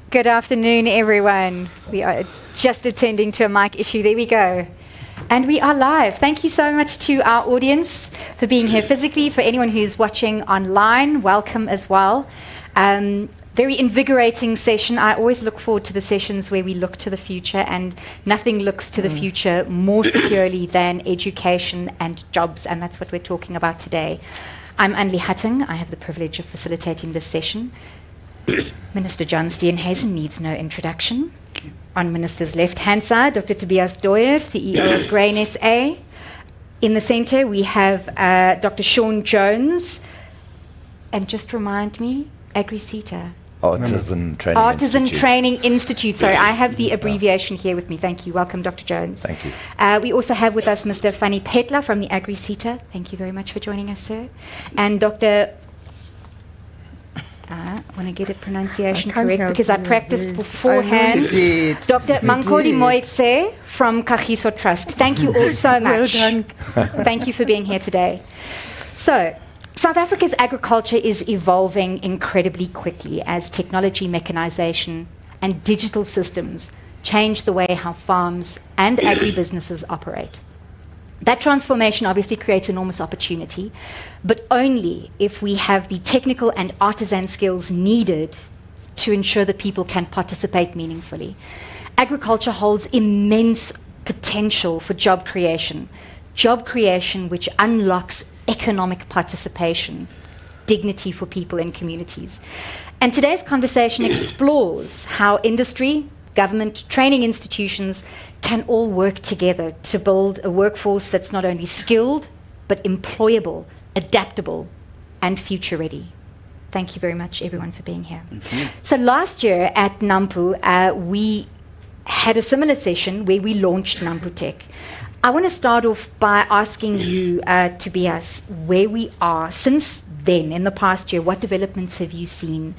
Good afternoon, everyone. We are just attending to a mic issue. There we go. And we are live. Thank you so much to our audience for being here physically. For anyone who's watching online, welcome as well. Very invigorating session. I always look forward to the sessions where we look to the future, and nothing looks to the future more securely than education and jobs, and that's what we're talking about today. I'm Anli Hatting. I have the privilege of facilitating this session. Minister John Steenhuisen needs no introduction. On Minister's left-hand side, Dr. Tobias Dooyer, CEO of GrainSA. In the centre, we have Dr. Sean Jones. And just remind me, AGTECH. Artisan Training Institute. Sorry, I have the abbreviation here with me. Thank you. Welcome, Dr. Jones. Thank you. We also have with us Mr. Fanny Petler from the AGTECH. Thank you very much for joining us, sir. And Dr. I want to get it pronunciation correct because I practiced beforehand. Dr. Mankoli Moitse from Kagiso Trust. Thank you all so much. Well done. Thank you for being here today. So, South Africa's agriculture is evolving incredibly quickly as technology, mechanization, and digital systems change the way how farms and agribusinesses operate. That transformation obviously creates enormous opportunity, but only if we have the technical and artisan skills needed to ensure that people can participate meaningfully. Agriculture holds immense potential for job creation which unlocks economic participation, dignity for people and communities. And today's conversation explores how industry, government, training institutions can all work together to build a workforce that's not only skilled, but employable, adaptable, and future ready. Thank you very much, everyone, for being here. So last year at NAMPO, we had a similar session where we launched NAMPO Tech. I want to start off by asking you, Tobias, where we are since then, in the past year. What developments have you seen?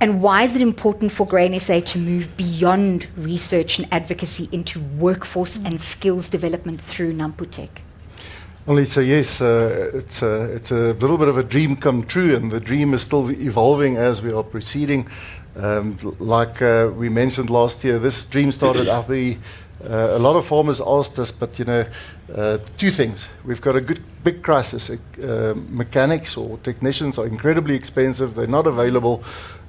And why is it important for GrainSA to move beyond research and advocacy into workforce and skills development through NAMPO Tech? Well, Lisa, yes, it's a little bit of a dream come true, and the dream is still evolving as we are proceeding. Like we mentioned last year, this dream started up. A lot of farmers asked us, but two things. We've got a big crisis. Mechanics or technicians are incredibly expensive. They're not available.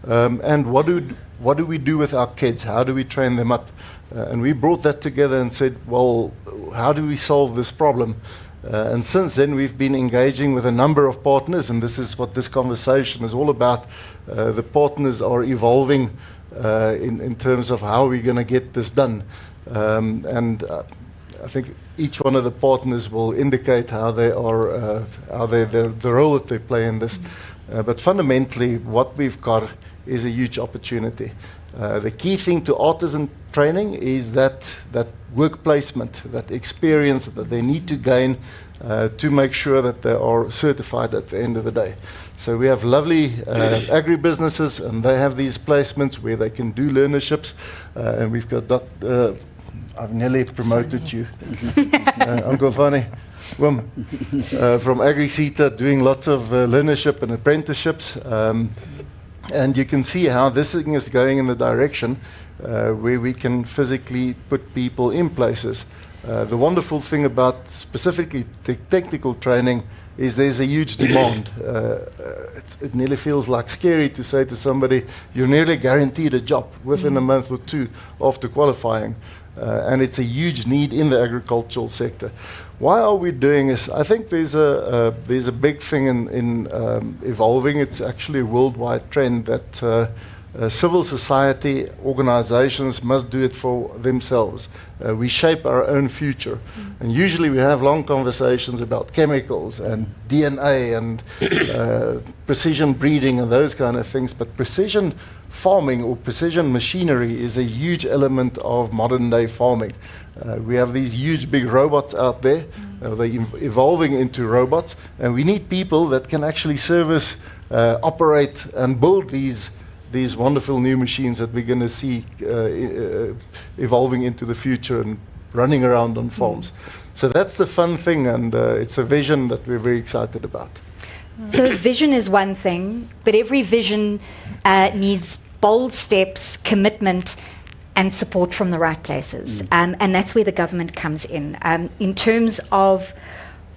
And what do we do with our kids? How do we train them up? And we brought that together and said, well, how do we solve this problem? And since then, we've been engaging with a number of partners, and this is what this conversation is all about. The partners are evolving in terms of how we're going to get this done. I think each one of the partners will indicate how they are, the role that they play in this. But fundamentally, what we've got is a huge opportunity. The key thing to artisan training is that work placement, that experience that they need to gain to make sure that they are certified at the end of the day. So we have lovely agribusinesses, and they have these placements where they can do learnerships. And we've got I've nearly promoted you, Uncle Fanny. From AGTECH, doing lots of learnership and apprenticeships. And you can see how this thing is going in the direction where we can physically put people in places. The wonderful thing about specifically technical training is there's a huge demand. It nearly feels like scary to say to somebody, you're nearly guaranteed a job within a month or two after qualifying. And it's a huge need in the agricultural sector. Why are we doing this? I think there's a big thing in evolving. It's actually a worldwide trend that civil society organizations must do it for themselves. We shape our own future. And usually we have long conversations about chemicals and DNA and precision breeding and those kind of things. But precision farming or precision machinery is a huge element of modern day farming. We have these huge big robots out there. They're evolving into robots, and we need people that can actually service, operate, and build these wonderful new machines that we're going to see evolving into the future and running around on farms. So that's the fun thing, and it's a vision that we're very excited about. So vision is one thing, but every vision needs bold steps, commitment, and support from the right places. And that's where the government comes in. In terms of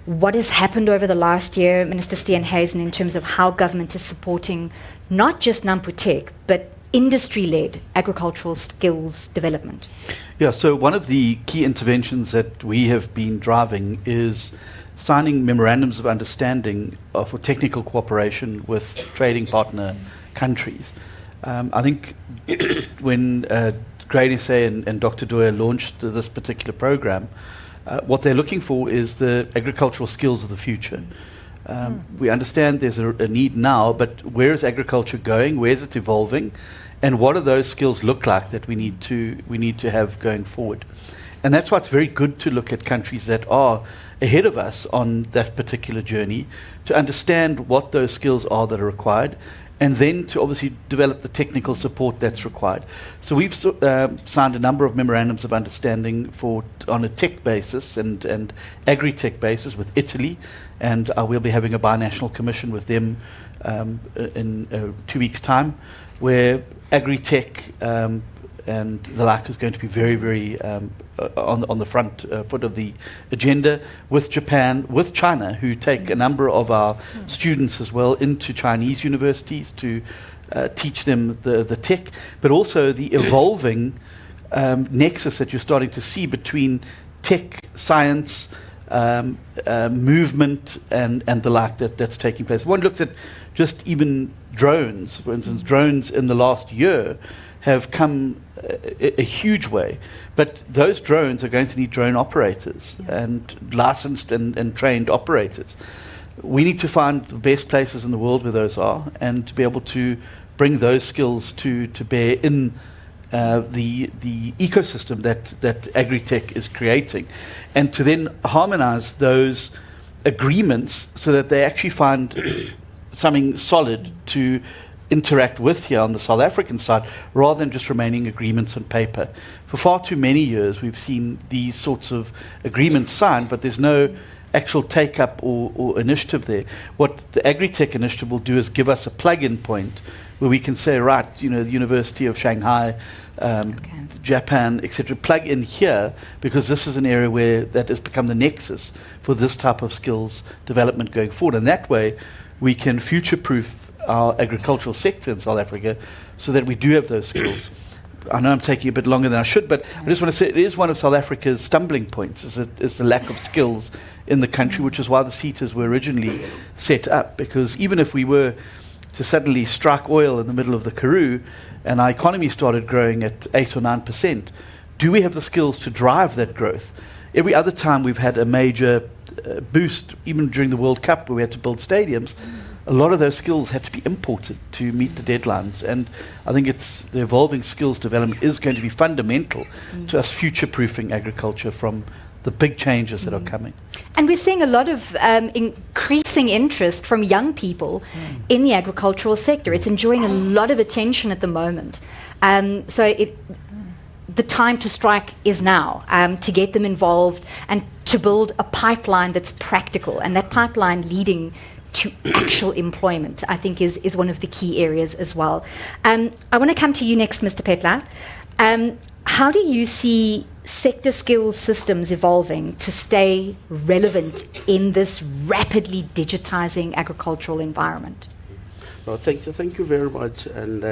what has happened over the last year, Minister Steenhuisen, in terms of how government is supporting not just NAMPO Tech, but industry-led agricultural skills development. Yeah, so one of the key interventions that we have been driving is signing memorandums of understanding for technical cooperation with trading partner countries. I think when GrainSA and Dr. Doyle launched this particular program, what they're looking for is the agricultural skills of the future. We understand there's a need now, but where is agriculture going? Where is it evolving? And what do those skills look like that we need to have going forward? And that's why it's very good to look at countries that are ahead of us on that particular journey, to understand what those skills are that are required, and then to obviously develop the technical support that's required. So we've signed a number of memorandums of understanding on a tech basis and agri-tech basis with Italy, and we'll be having a binational commission with them in 2 weeks' time, where agri-tech and the like is going to be very, very on the front foot of the agenda, with Japan, with China, who take a number of our students as well into Chinese universities to teach them the tech, but also the evolving nexus that you're starting to see between tech, science, movement, and the like that's taking place. One looks at just even drones, for instance. Drones in the last year have come a huge way, but those drones are going to need drone operators and licensed and trained operators. We need to find the best places in the world where those are, and to be able to bring those skills to bear in the ecosystem that agri-tech is creating, and to then harmonize those agreements so that they actually find something solid to interact with here on the South African side, rather than just remaining agreements on paper. For far too many years, we've seen these sorts of agreements signed, but there's no actual take-up or initiative there. What the Agri-Tech initiative will do is give us a plug-in point where we can say, right, the University of Shanghai, Japan, etc., plug in here, because this is an area where that has become the nexus for this type of skills development going forward. And that way, we can future-proof our agricultural sector in South Africa so that we do have those skills. I know I'm taking a bit longer than I should, but I just want to say it is one of South Africa's stumbling points, is the lack of skills in the country, which is why the CETAs were originally set up. Because even if we were to suddenly strike oil in the middle of the Karoo and our economy started growing at 8 or 9%, do we have the skills to drive that growth? Every other time we've had a major boost, even during the World Cup where we had to build stadiums, a lot of those skills had to be imported to meet the deadlines. And I think the evolving skills development is going to be fundamental to us future-proofing agriculture from the big changes that are coming. And we're seeing a lot of increasing interest from young people in the agricultural sector. It's enjoying a lot of attention at the moment. The time to strike is now, to get them involved and to build a pipeline that's practical, and that pipeline leading to actual employment, I think is one of the key areas as well. I want to come to you next, Mr. Petla. How do you see sector skills systems evolving to stay relevant in this rapidly digitizing agricultural environment? Well, thank you very much, and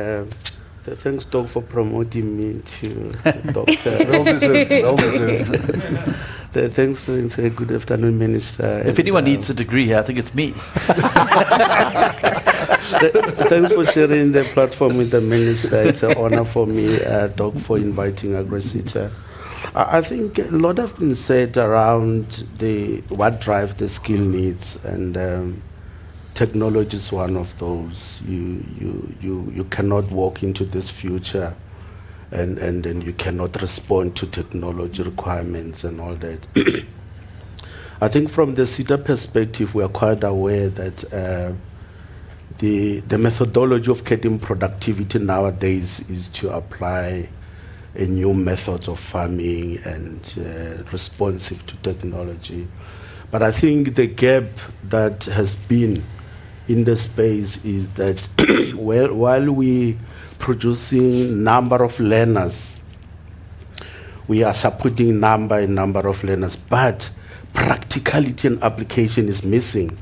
thanks, Doc, for promoting me to doctor. Well deserved. Thanks, good afternoon, Minister. If anyone needs a degree here, I think it's me. Thanks for sharing the platform with the Minister. It's an honor for me, Doc, for inviting AgriSA. I think a lot has been said around what drives the skill needs, and technology is one of those. You cannot walk into this future and then you cannot respond to technology requirements and all that. I think from the CETA perspective, we are quite aware that the methodology of getting productivity nowadays is to apply a new methods of farming and responsive to technology. But I think the gap that has been in the space is that while we producing number of learners. We are supporting number of learners, but practicality and application is missing.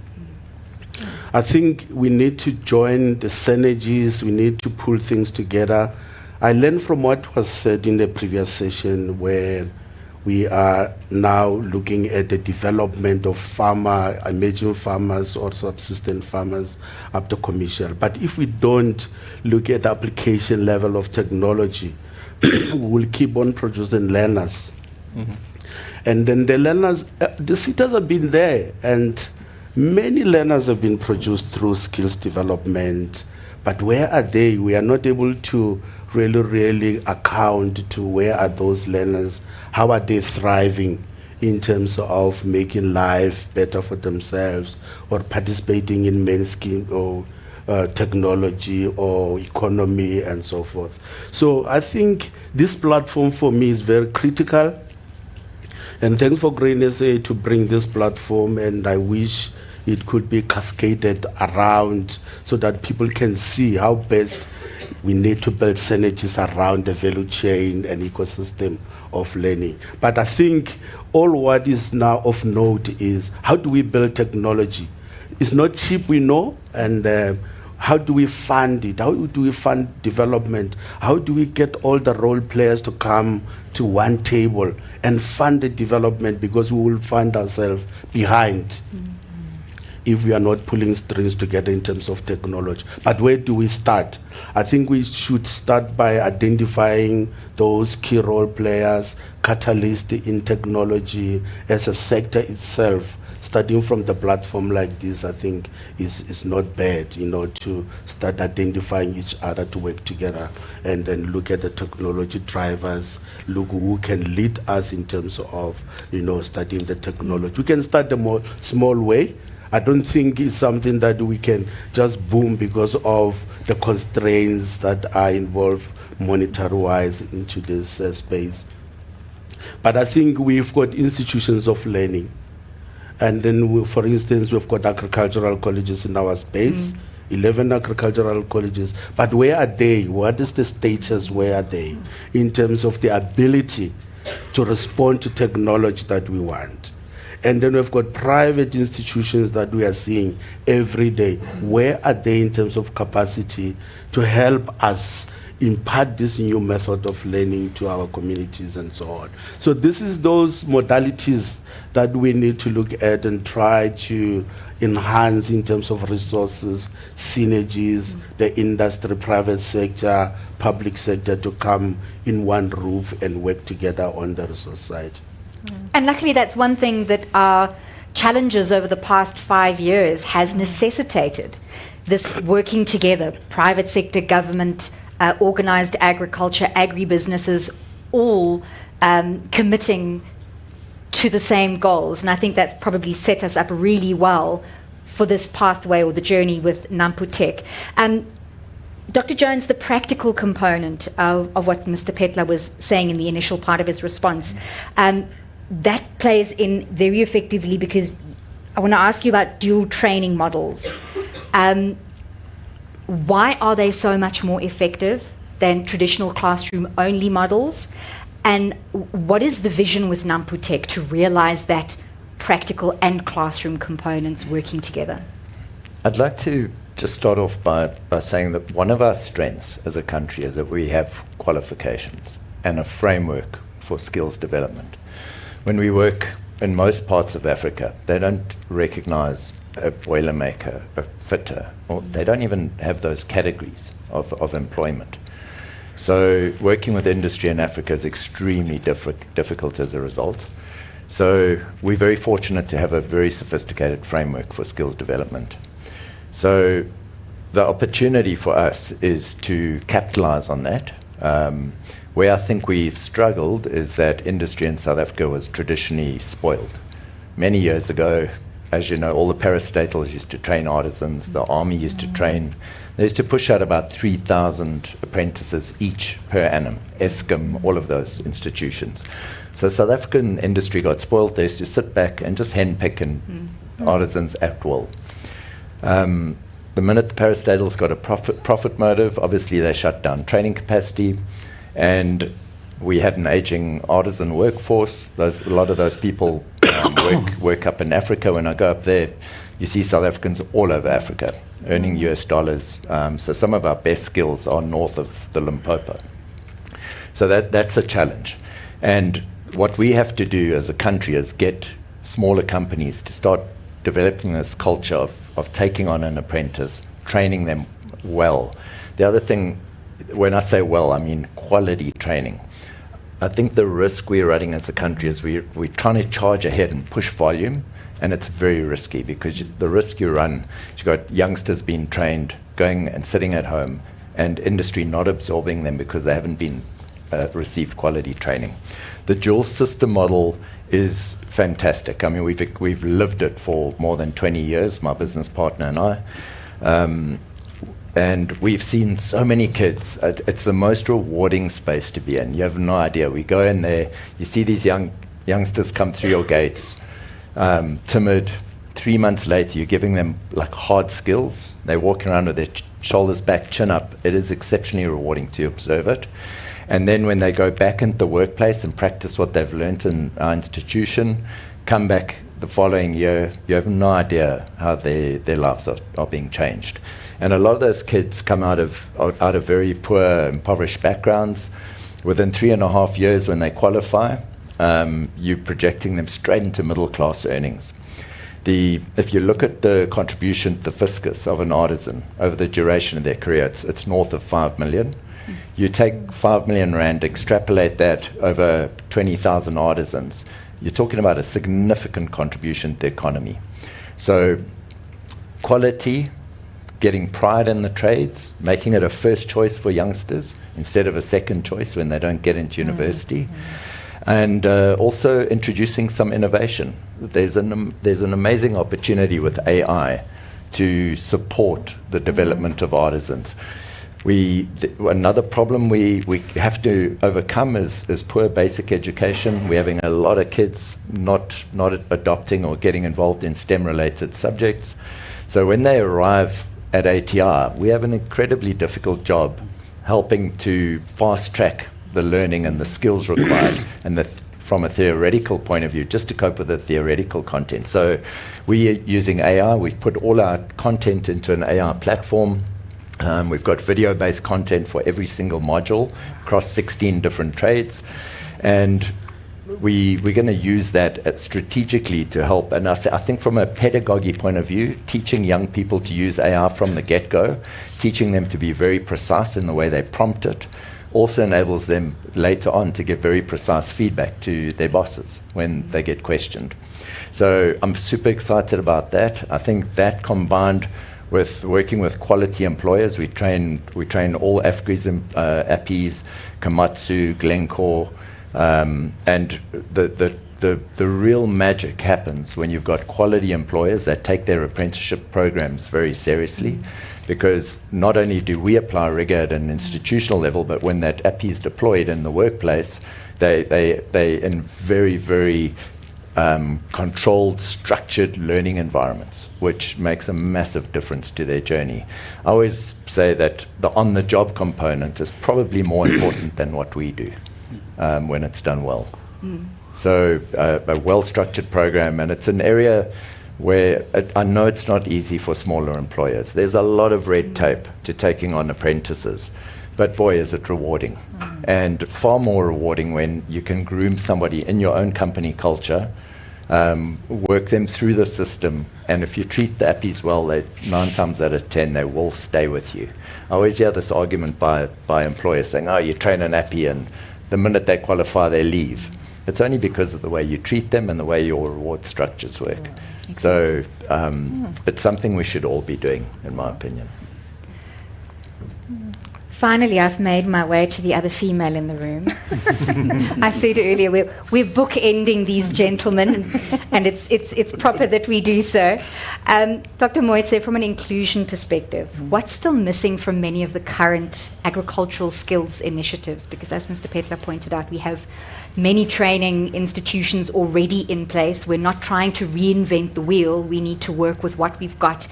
I think we need to join the synergies, we need to pull things together. I learned from what was said in the previous session, where we are now looking at the development of emerging farmers or subsistence farmers up to commercial. But if we don't look at the application level of technology, we will keep on producing learners. And then the learners, the seekers have been there, and many learners have been produced through skills development. But where are they? We are not able to really account to where are those learners, how are they thriving in terms of making life better for themselves or participating in mainstream or technology or economy and so forth. So I think this platform for me is very critical. And thanks for GrainSA to bring this platform, and I wish it could be cascaded around so that people can see how best we need to build synergies around the value chain and ecosystem of learning. But I think all what is now of note is how do we build technology? It's not cheap, we know, and how do we fund it? How do we fund development? How do we get all the role players to come to one table and fund the development, because we will find ourselves behind if we are not pulling strings together in terms of technology. But where do we start? I think we should start by identifying those key role players, catalysts in technology as a sector itself. Starting from the platform like this, I think is not bad, to start identifying each other to work together and then look at the technology drivers, look who can lead us in terms of, studying the technology. We can start a more small way. I don't think it's something that we can just boom because of the constraints that are involved monetary-wise into this space. But I think we've got institutions of learning. And then, for instance, we've got agricultural colleges in our space, 11 agricultural colleges. But where are they? What is the status? Where are they in terms of the ability to respond to technology that we want? And then we've got private institutions that we are seeing every day. Where are they in terms of capacity to help us impart this new method of learning to our communities and so on? So this is those modalities that we need to look at and try to enhance in terms of resources, synergies, the industry, private sector, public sector to come in one roof and work together on the resource side. And luckily that's one thing that our challenges over the past 5 years has necessitated, this working together, private sector, government, organized agriculture, agribusinesses, all committing to the same goals. And I think that's probably set us up really well for this pathway or the journey with NAMPO Tech. Dr. Jones, the practical component of what Mr. Petla was saying in the initial part of his response, that plays in very effectively, because I want to ask you about dual training models. Why are they so much more effective than traditional classroom-only models? And what is the vision with NAMPO Tech to realize that practical and classroom components working together? I'd like to just start off by saying that one of our strengths as a country is that we have qualifications and a framework for skills development. When we work in most parts of Africa, they don't recognize a boilermaker, a fitter, or they don't even have those categories of employment. So working with industry in Africa is extremely difficult as a result. So we're very fortunate to have a very sophisticated framework for skills development. So the opportunity for us is to capitalize on that. Where I think we've struggled is that industry in South Africa was traditionally spoiled. Many years ago, as you know, all the parastatals used to train artisans, the army used to train. They used to push out about 3,000 apprentices each per annum, Eskom, all of those institutions. So South African industry got spoiled. They used to sit back and just handpick artisans at will. the minute the parastatal's got a profit motive, obviously they shut down training capacity, and we had an aging artisan workforce. A lot of those people work up in Africa. When I go up there, you see South Africans all over Africa earning US dollars. So some of our best skills are north of the Limpopo. So that's a challenge. And what we have to do as a country is get smaller companies to start developing this culture of taking on an apprentice, training them well. The other thing, when I say well, I mean quality training. I think the risk we're running as a country is we're trying to charge ahead and push volume, and it's very risky because the risk you run is you've got youngsters being trained, going and sitting at home, and industry not absorbing them because they haven't been received quality training. The dual system model is fantastic. I mean, we've lived it for more than 20 years, my business partner and I. And we've seen so many kids. It's the most rewarding space to be in. You have no idea. We go in there, you see these youngsters come through your gates, timid. 3 months later, you're giving them like hard skills. They're walking around with their shoulders back, chin up. It is exceptionally rewarding to observe it. And then when they go back into the workplace and practice what they've learned in our institution, come back the following year, you have no idea how their lives are being changed. And a lot of those kids come out of very poor, impoverished backgrounds. Within 3.5 years when they qualify, you're projecting them straight into middle class earnings. If you look at the contribution to the fiscus of an artisan over the duration of their career, it's north of 5 million. You take 5 million rand, extrapolate that over 20,000 artisans, you're talking about a significant contribution to the economy. So quality, getting pride in the trades, making it a first choice for youngsters instead of a second choice when they don't get into university. And also introducing some innovation. There's an amazing opportunity with AI to support the development of artisans. Another problem we have to overcome is poor basic education. We're having a lot of kids not adopting or getting involved in STEM-related subjects. So when they arrive at ATR, we have an incredibly difficult job helping to fast-track the learning and the skills required and from a theoretical point of view, just to cope with the theoretical content. So we are using AI. We've put all our content into an AI platform. We've got video-based content for every single module across 16 different trades. And we're going to use that strategically to help. And I think from a pedagogy point of view, teaching young people to use AI from the get-go, teaching them to be very precise in the way they prompt it, also enables them later on to give very precise feedback to their bosses when they get questioned. So I'm super excited about that. I think that combined with working with quality employers, we train all Appis, Komatsu, Glencore, and the real magic happens when you've got quality employers that take their apprenticeship programs very seriously, because not only do we apply rigor at an institutional level, but when that Appi is deployed in the workplace, they in very, very controlled, structured learning environments, which makes a massive difference to their journey. I always say that the on-the-job component is probably more important than what we do when it's done well. So a well-structured program, and it's an area where I know it's not easy for smaller employers. There's a lot of red tape to taking on apprentices, but boy, is it rewarding. And far more rewarding when you can groom somebody in your own company culture, work them through the system, and if you treat the Appis well, 9 times out of 10, they will stay with you. I always hear this argument by employers saying, oh, you train an Appi and the minute they qualify, they leave. It's only because of the way you treat them and the way your reward structures work. So it's something we should all be doing, in my opinion. Finally, I've made my way to the other female in the room. I said earlier, we're bookending these gentlemen, and it's proper that we do so. Dr. Moitse, from an inclusion perspective, what's still missing from many of the current agricultural skills initiatives? Because as Mr. Petler pointed out, we have many training institutions already in place. We're not trying to reinvent the wheel. We need to work with what we've got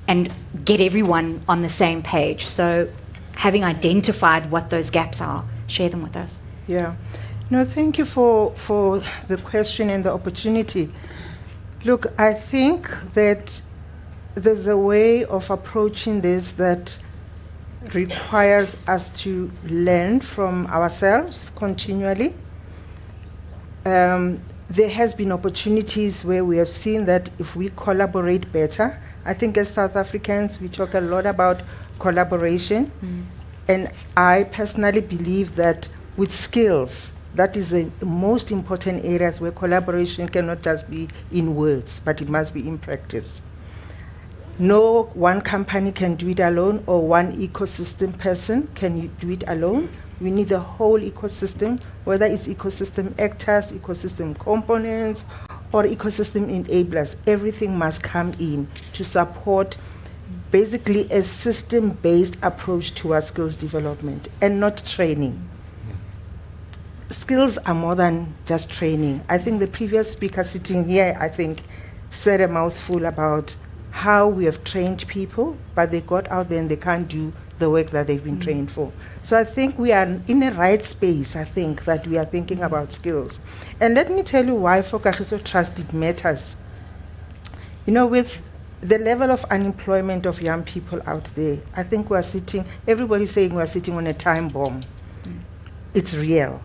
and get everyone on the same page. So having identified what those gaps are, share them with us. Yeah. No, thank you for the question and the opportunity. Look, I think that there's a way of approaching this that requires us to learn from ourselves continually. There has been opportunities where we have seen that if we collaborate better, I think as South Africans, we talk a lot about collaboration. And I personally believe that with skills, that is the most important areas where collaboration cannot just be in words, but it must be in practice. No one company can do it alone, or one ecosystem person can do it alone. We need the whole ecosystem, whether it's ecosystem actors, ecosystem components, or ecosystem enablers. Everything must come in to support basically a system-based approach to our skills development and not training. Skills are more than just training. I think the previous speaker sitting here, I think, said a mouthful about how we have trained people, but they got out there and they can't do the work that they've been trained for. So I think we are in the right space, I think, that we are thinking about skills. And let me tell you why for Kagiso Trust it matters. You know, with the level of unemployment of young people out there, I think we're sitting, everybody's saying we're sitting on a time bomb. It's real.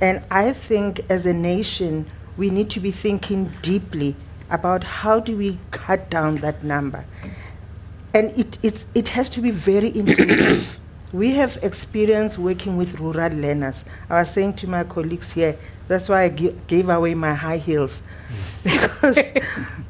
And I think as a nation, we need to be thinking deeply about how do we cut down that number. And it has to be very inclusive. We have experience working with rural learners. I was saying to my colleagues here, that's why I gave away my high heels.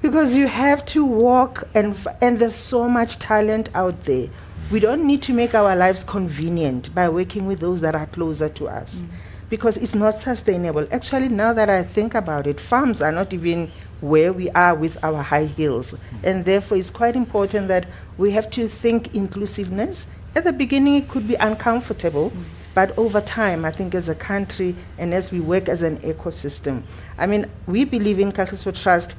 because you have to walk, and there's so much talent out there. We don't need to make our lives convenient by working with those that are closer to us, because it's not sustainable. Actually, now that I think about it, farms are not even where we are with our high heels. And therefore, it's quite important that we have to think inclusiveness. At the beginning, it could be uncomfortable, but over time, I think as a country and as we work as an ecosystem, I mean, we believe in Kagiso Trust.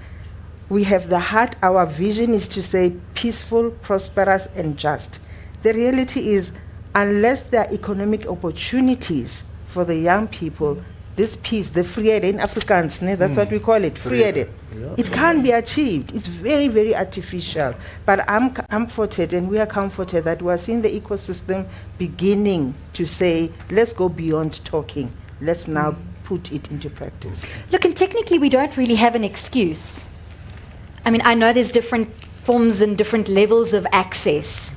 We have the heart. Our vision is to say peaceful, prosperous, and just. The reality is, unless there are economic opportunities for the young people, this peace, the vrede in Afrikaans, that's what we call it, vrede. It can't be achieved. It's very, very artificial. But I'm comforted, and we are comforted that we're seeing the ecosystem beginning to say, let's go beyond talking. Let's now put it into practice. Look, and technically we don't really have an excuse. I mean, I know there's different forms and different levels of access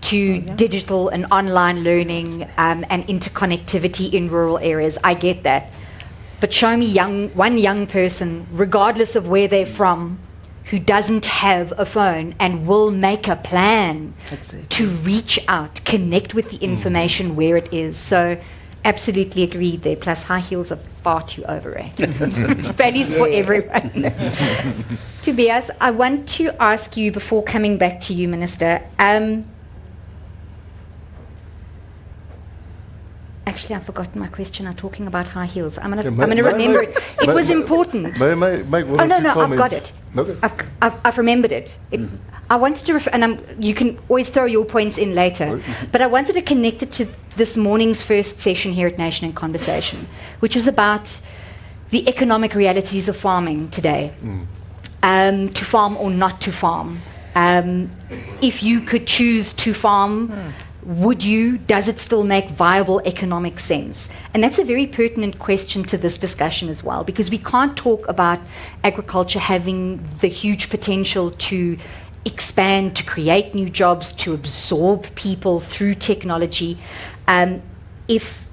to digital and online learning and interconnectivity in rural areas. I get that. But show me one young person, regardless of where they're from, who doesn't have a phone and will make a plan to reach out, connect with the information where it is. So absolutely agreed there. Plus high heels are far too overrated. Values for everyone. Tobias, I want to ask you, before coming back to you, Minister, actually, I've forgotten my question. I'm talking about high heels. I'm going to remember it. It was important. May I make one Oh, or two no, comments? I've got it. Okay. I've remembered it. I wanted to, you can always throw your points in later, but I wanted to connect it to this morning's first session here at Nation in Conversation, which was about the economic realities of farming today. To farm or not to farm. If you could choose to farm, would you? Does it still make viable economic sense? And that's a very pertinent question to this discussion as well, because we can't talk about agriculture having the huge potential to expand, to create new jobs, to absorb people through technology, if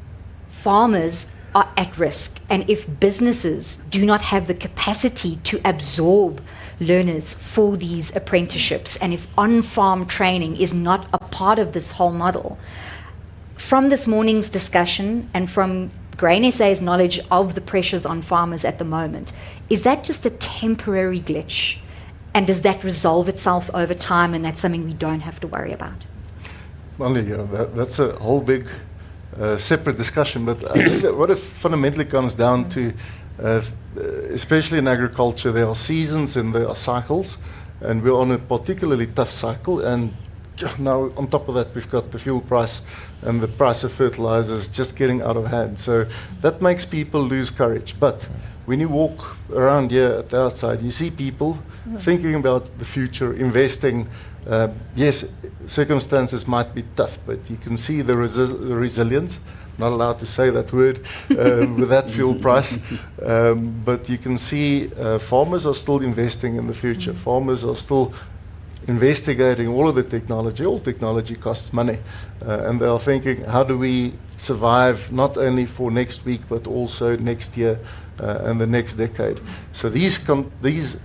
farmers are at risk and if businesses do not have the capacity to absorb learners for these apprenticeships, and if on-farm training is not a part of this whole model. From this morning's discussion and from GrainSA's knowledge of the pressures on farmers at the moment, is that just a temporary glitch? And does that resolve itself over time, and that's something we don't have to worry about? Well, that's a whole big separate discussion, but I think that what it fundamentally comes down to, especially in agriculture, there are seasons and there are cycles. and we're on a particularly tough cycle. And now, on top of that, we've got the fuel price and the price of fertilizers just getting out of hand. So that makes people lose courage. But when you walk around here at the outside, you see people thinking about the future, investing. Yes, circumstances might be tough, but you can see the resilience. Not allowed to say that word with that fuel price. But you can see farmers are still investing in the future. Farmers are still investigating all of the technology. All technology costs money. And they are thinking, how do we survive not only for next week, but also next year and the next decade? So these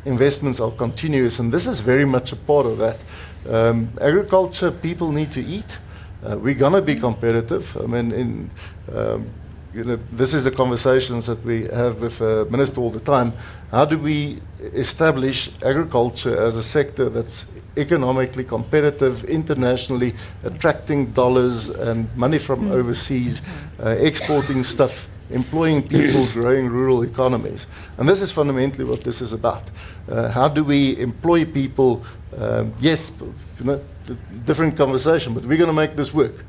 investments are continuous, and this is very much a part of that. Agriculture, people need to eat. We're going to be competitive. I mean, this is the conversations that we have with the Minister all the time. How do we establish agriculture as a sector that's economically competitive, internationally, attracting dollars and money from overseas, exporting stuff, employing people, growing rural economies? And this is fundamentally what this is about. How do we employ people? Yes, different conversation, but we're going to make this work.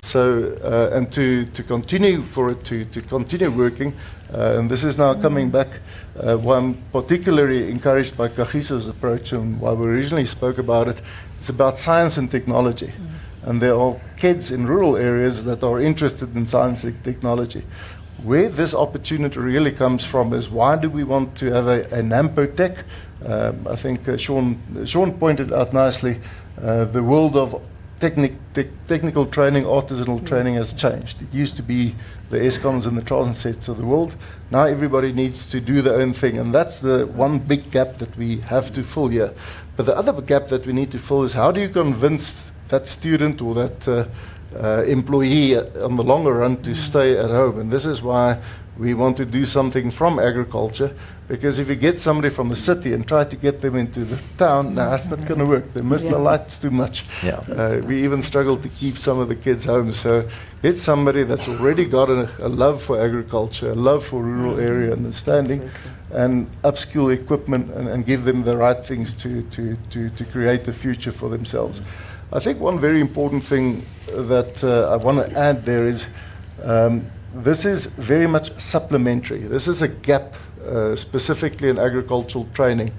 So, and to continue for it to continue working, and this is now coming back. Why I'm particularly encouraged by Kagiso's approach, and why we originally spoke about it, it's about science and technology. And there are kids in rural areas that are interested in science and technology. Where this opportunity really comes from is, why do we want to have a NAMPO Tech? I think Sean pointed out nicely, the world of technical training, artisanal training has changed. It used to be the Escoms and the Transnets of the world. Now everybody needs to do their own thing, and that's the one big gap that we have to fill here. But the other gap that we need to fill is, how do you convince that student or that employee on the longer run to stay at home? And this is why we want to do something from agriculture, because if you get somebody from the city and try to get them into the town, that's not going to work. They miss the lights too much. We even struggle to keep some of the kids home. So get somebody that's already got a love for agriculture, a love for rural area understanding, and upskill equipment and give them the right things to create a future for themselves. I think one very important thing that I want to add there is, this is very much supplementary. This is a gap specifically in agricultural training.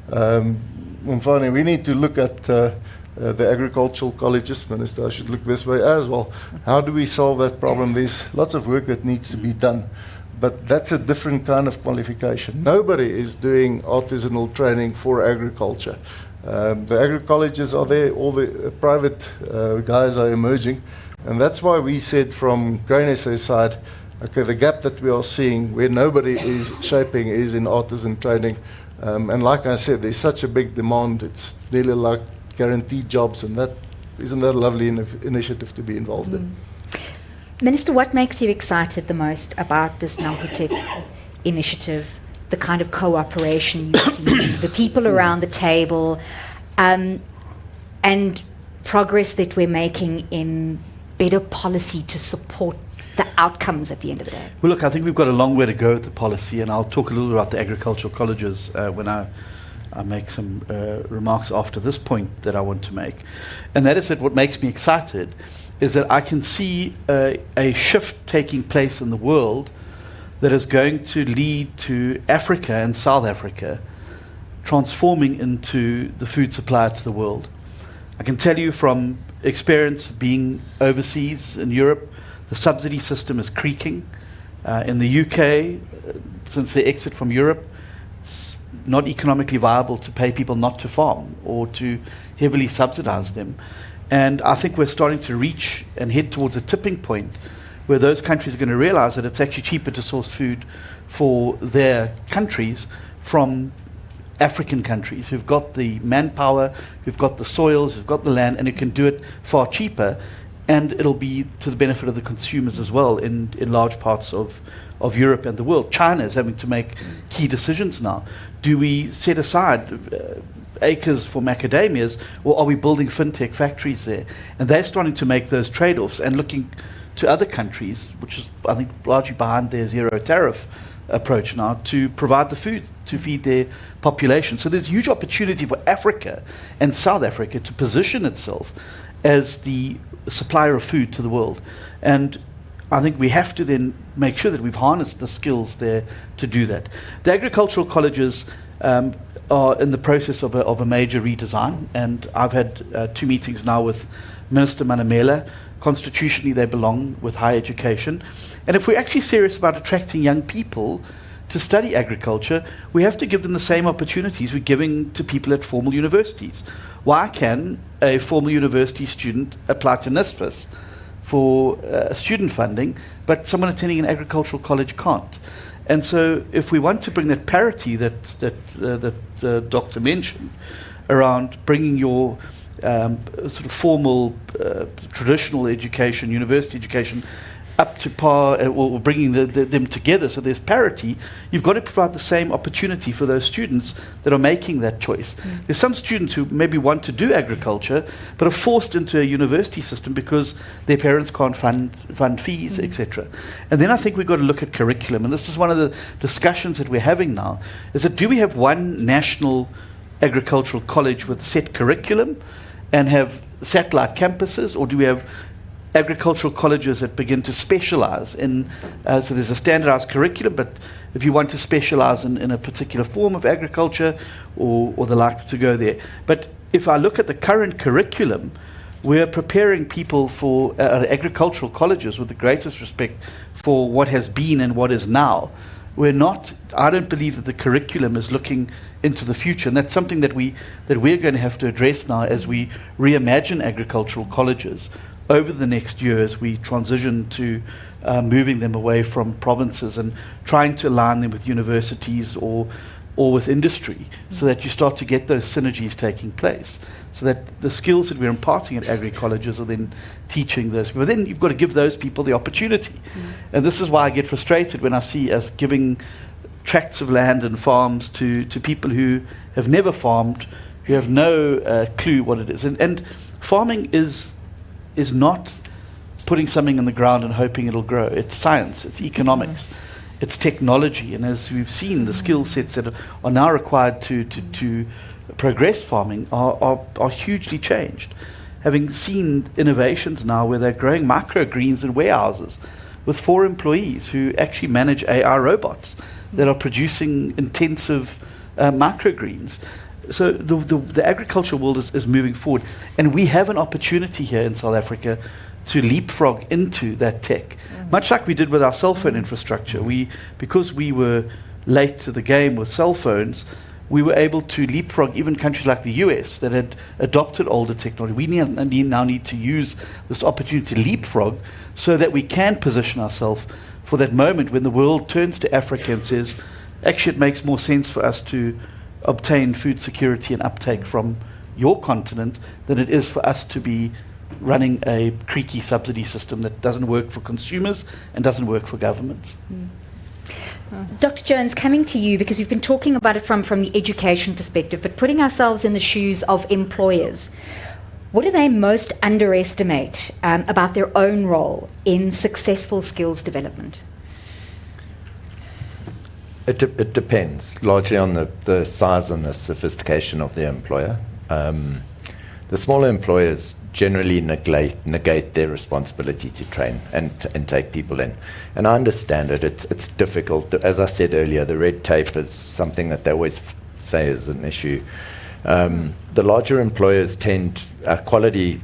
We need to look at the agricultural colleges. Minister, I should look this way as well. How do we solve that problem? There's lots of work that needs to be done, but that's a different kind of qualification. Nobody is doing artisanal training for agriculture. The agri-colleges are there, all the private guys are emerging, and that's why we said from GrainSA side, okay, the gap that we are seeing where nobody is shaping is in artisan training. And like I said, there's such a big demand, it's nearly like guaranteed jobs, and isn't that a lovely initiative to be involved in? Minister, what makes you excited the most about this NAMPO Tech initiative? The kind of cooperation you see, the people around the table, and progress that we're making in better policy to support the outcomes at the end of the day. Well, look, I think we've got a long way to go with the policy, and I'll talk a little about the agricultural colleges when I make some remarks after this point that I want to make. And that is that what makes me excited is that I can see a shift taking place in the world that is going to lead to Africa and South Africa transforming into the food supplier to the world. I can tell you from experience being overseas in Europe, the subsidy system is creaking. In the UK, since the exit from Europe, it's not economically viable to pay people not to farm or to heavily subsidize them. And I think we're starting to reach and head towards a tipping point where those countries are going to realize that it's actually cheaper to source food for their countries from African countries who've got the manpower, who've got the soils, who've got the land, and who can do it far cheaper. And it'll be to the benefit of the consumers as well in large parts of Europe and the world. China is having to make key decisions now. Do we set aside acres for macadamias, or are we building fintech factories there? And they're starting to make those trade-offs and looking to other countries, which is, I think, largely behind their zero tariff approach now to provide the food to feed their population. So there's huge opportunity for Africa and South Africa to position itself as the supplier of food to the world. And I think we have to then make sure that we've harnessed the skills there to do that. The agricultural colleges are in the process of a major redesign, and I've had 2 meetings now with Minister Manamela. Constitutionally, they belong with higher education. And if we're actually serious about attracting young people to study agriculture, we have to give them the same opportunities we're giving to people at formal universities. Why can a formal university student apply to NSFAS for student funding, but someone attending an agricultural college can't? And so if we want to bring that parity that Doctor mentioned around bringing your sort of formal traditional education, university education, up to par, or bringing them together so there's parity, you've got to provide the same opportunity for those students that are making that choice. There's some students who maybe want to do agriculture but are forced into a university system because their parents can't fund fees, etc. And then I think we've got to look at curriculum, and this is one of the discussions that we're having now, is that do we have one national agricultural college with set curriculum and have satellite campuses, or do we have agricultural colleges that begin to specialize in, so there's a standardized curriculum, but if you want to specialize in a particular form of agriculture or the like, to go there. But if I look at the current curriculum, we're preparing people for agricultural colleges, with the greatest respect for what has been and what is now. I don't believe that the curriculum is looking into the future, and that's something that we're going to have to address now as we reimagine agricultural colleges over the next year, as we transition to moving them away from provinces and trying to align them with universities or with industry, so that you start to get those synergies taking place, so that the skills that we're imparting at agri colleges are then teaching those people. But then you've got to give those people the opportunity. And this is why I get frustrated when I see us giving tracts of land and farms to people who have never farmed, who have no clue what it is. And farming is not putting something in the ground and hoping it'll grow. It's science, it's economics, it's technology. And as we've seen, the skill sets that are now required to progress farming are hugely changed. Having seen innovations now where they're growing microgreens in warehouses with 4 employees who actually manage AI robots that are producing intensive microgreens. So the agriculture world is moving forward, and we have an opportunity here in South Africa to leapfrog into that tech, much like we did with our cell phone infrastructure. Because we were late to the game with cell phones, we were able to leapfrog even countries like the US that had adopted older technology. We now need to use this opportunity to leapfrog so that we can position ourselves for that moment when the world turns to Africa and says, actually, it makes more sense for us to obtain food security and uptake from your continent than it is for us to be running a creaky subsidy system that doesn't work for consumers and doesn't work for governments. Dr. Jones, coming to you, because we've been talking about it from the education perspective, but putting ourselves in the shoes of employers, what do they most underestimate about their own role in successful skills development? It depends largely on the size and the sophistication of the employer. The smaller employers generally negate their responsibility to train and take people in. And I understand it. It's difficult. As I said earlier, the red tape is something that they always say is an issue. The larger employers quality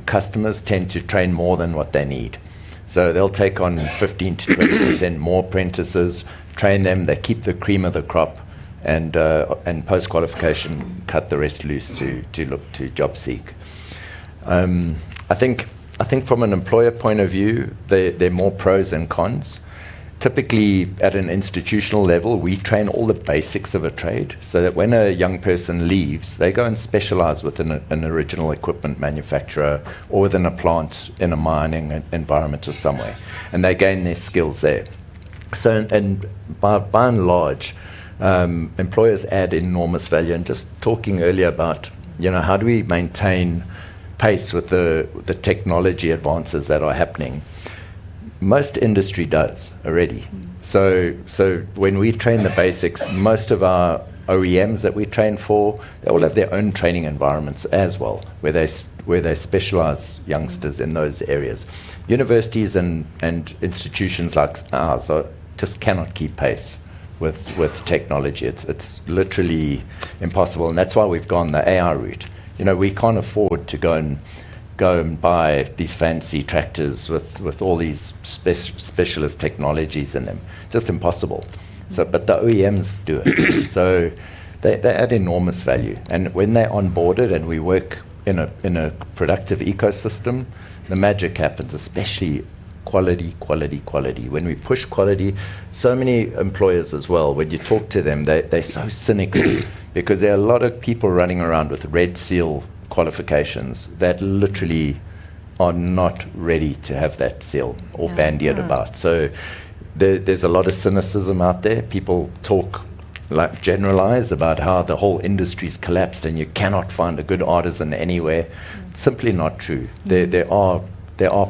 customers tend to train more than what they need. So they'll take on 15 to 20% more apprentices, train them, they keep the cream of the crop, and post-qualification cut the rest loose to look to job seek. I think from an employer point of view, there are more pros and cons. Typically, at an institutional level, we train all the basics of a trade, so that when a young person leaves, they go and specialize within an original equipment manufacturer or within a plant in a mining environment or somewhere, and they gain their skills there. So, and by and large, employers add enormous value. And just talking earlier about, how do we maintain pace with the technology advances that are happening? most industry does already. So when we train the basics, most of our OEMs that we train for, they all have their own training environments as well, where they specialize youngsters in those areas. Universities and institutions like ours just cannot keep pace with technology. It's literally impossible, and that's why we've gone the AI route. You know, we can't afford to go and buy these fancy tractors with all these specialist technologies in them. Just impossible. So, but the OEMs do it. So they add enormous value. And when they're onboarded and we work in a productive ecosystem, the magic happens, especially quality. When we push quality, so many employers as well, when you talk to them, they're so cynical because there are a lot of people running around with red seal qualifications that literally are not ready to have that seal or bandied about. So there's a lot of cynicism out there. People talk, like generalize about how the whole industry's collapsed and you cannot find a good artisan anywhere. It's simply not true. There are